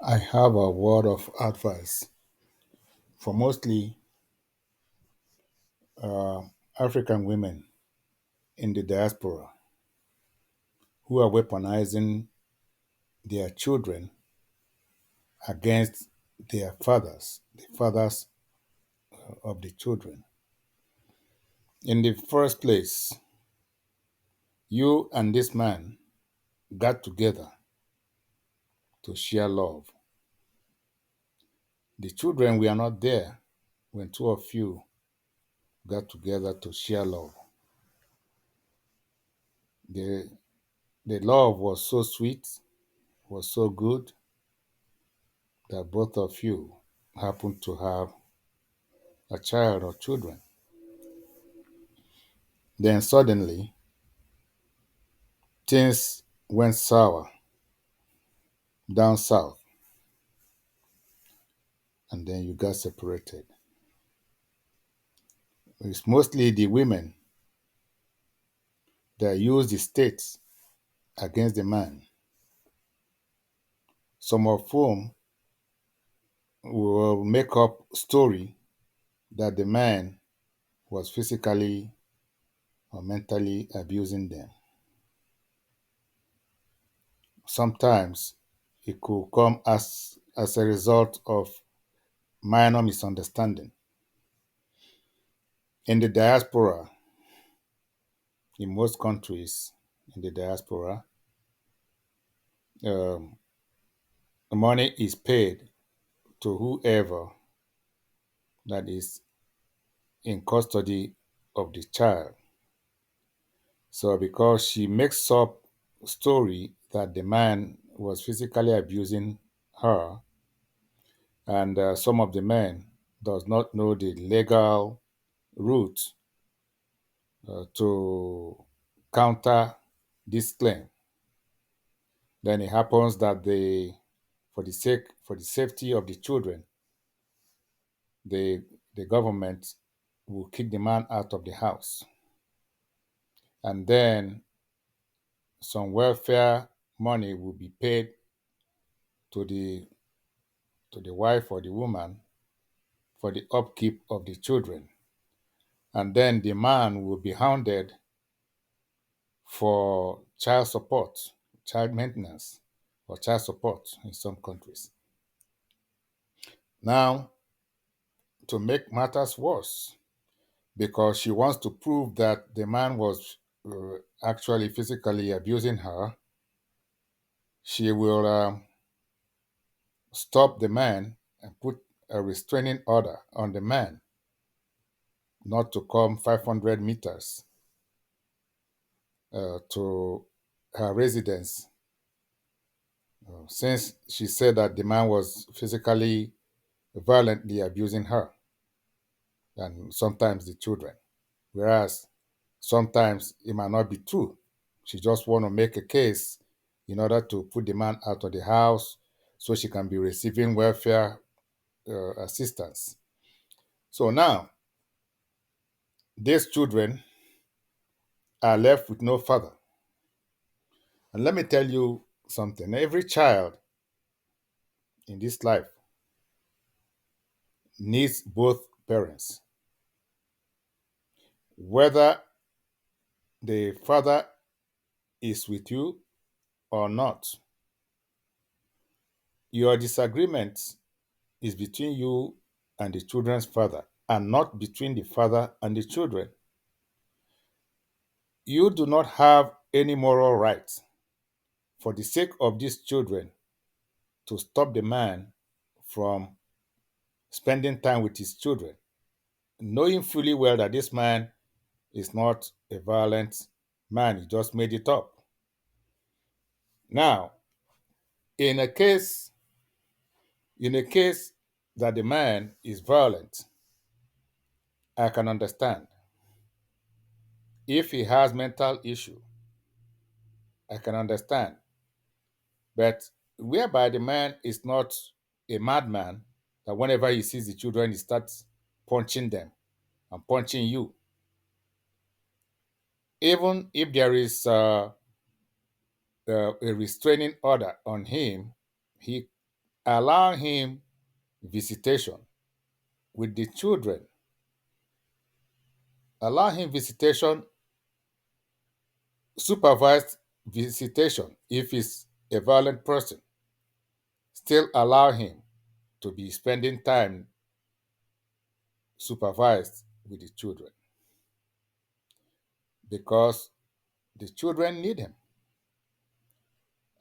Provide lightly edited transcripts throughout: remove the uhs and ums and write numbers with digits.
I have a word of advice for mostly uh, African women in the diaspora who are weaponizing their children against their fathers, the fathers of the children. In the first place, you and this man got together to share love. The children were not there when two of you got together to share love. The, the love was so sweet, was so good, that both of you happened to have a child or children. Then suddenly things went sour down south, and then you got separated. It's mostly the women that use the states against the man, some of whom will make up story that the man was physically or mentally abusing them. Sometimes it could come as a result of minor misunderstanding. In the diaspora, in most countries in the diaspora, um, money is paid to whoever that is in custody of the child. So because she makes up story that the man was physically abusing her, and some of the men does not know the legal route to counter this claim, then it happens that for the safety of the children, the the government will kick the man out of the house, and then some welfare money will be paid to the wife or the woman for the upkeep of the children, and then the man will be hounded for child support, child maintenance, or child support in some countries. Now, to make matters worse, because she wants to prove that the man was actually physically abusing her, she will stop the man and put a restraining order on the man not to come 500 meters to her residence, since she said that the man was physically violently abusing her and sometimes the children. Whereas sometimes it might not be true. She just want to make a case in order to put the man out of the house so she can be receiving welfare assistance. So now these children are left with no father. And let me tell you something. Every child in this life needs both parents. Whether the father is with you or not, your disagreement is between you and the children's father and not between the father and the children. You do not have any moral right, for the sake of these children, to stop the man from spending time with his children, knowing fully well that this man is not a violent man. He just made it up. Now, in a case, in a case that the man is violent, I can understand. If he has mental issue, I can understand. But whereby the man is not a madman, that whenever he sees the children, he starts punching them and punching you. Even if there is a restraining order on him, he Allow him visitation with the children. Allow him visitation, supervised visitation if he's a violent person. Still allow him to be spending time supervised with the children because the children need him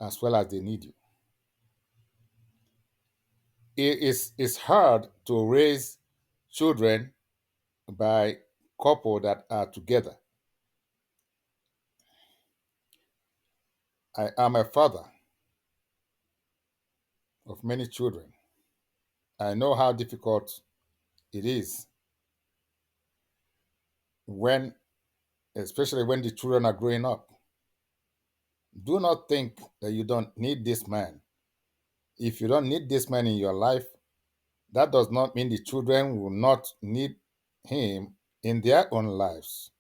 as well as they need you. It's hard to raise children by couple that are together. I am a father of many children. I know how difficult it is when, especially when the children are growing up. Do not think that you don't need this man. If you don't need this man in your life, that does not mean the children will not need him in their own lives.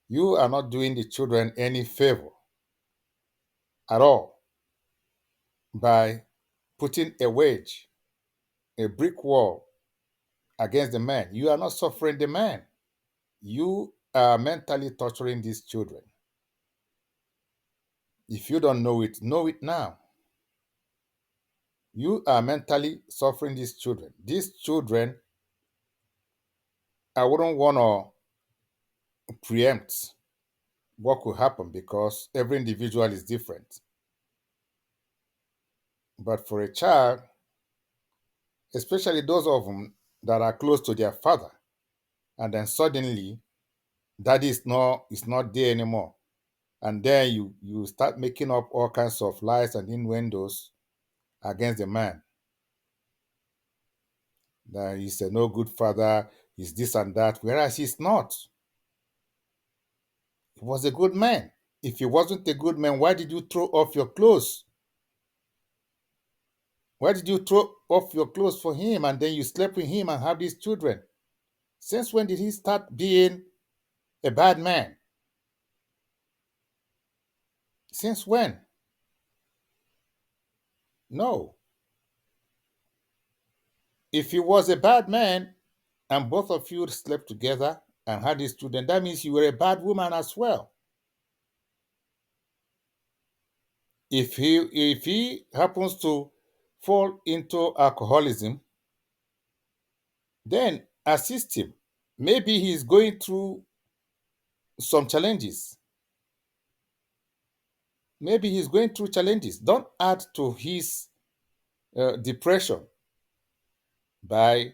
You are not doing the children any favor at all by putting a wedge, a brick wall against the man. You are not suffering the man. You are mentally torturing these children. If you don't know it now. You are mentally suffering these children. These children, I wouldn't want to preempt what could happen because every individual is different. But for a child, especially those of them that are close to their father, and then suddenly daddy is not there anymore, and then you start making up all kinds of lies and innuendos against the man that he's a no good father, he's this and that, whereas he's not. He was a good man. If he wasn't a good man, why did you throw off your clothes? Why did you throw off your clothes for him and then you slept with him and have these children? Since when did he start being a bad man? Since when? No. If he was a bad man and both of you slept together and had these children, that means you were a bad woman as well. If he happens to fall into alcoholism, then assist him. Maybe he's going through some challenges. Maybe he's going through challenges. Don't add to his depression by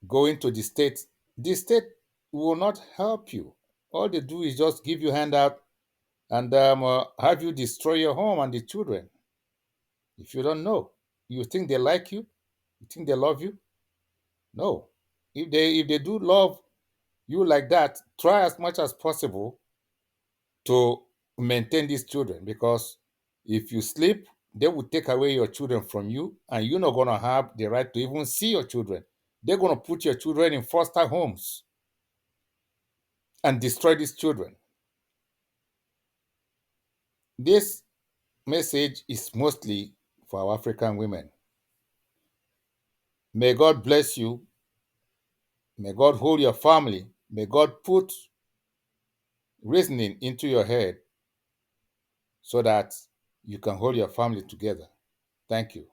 going to the state. The state will not help you. All they do is just give you handout and have you destroy your home and the children. If you don't know, you think they like you? You think they love you? No. If they do love you like that, try as much as possible to maintain these children because if you sleep, they will take away your children from you and you're not going to have the right to even see your children. They're going to put your children in foster homes and destroy these children. This message is mostly for our African women. May God bless you. May God hold your family. May God put reasoning into your head so that you can hold your family together. Thank you.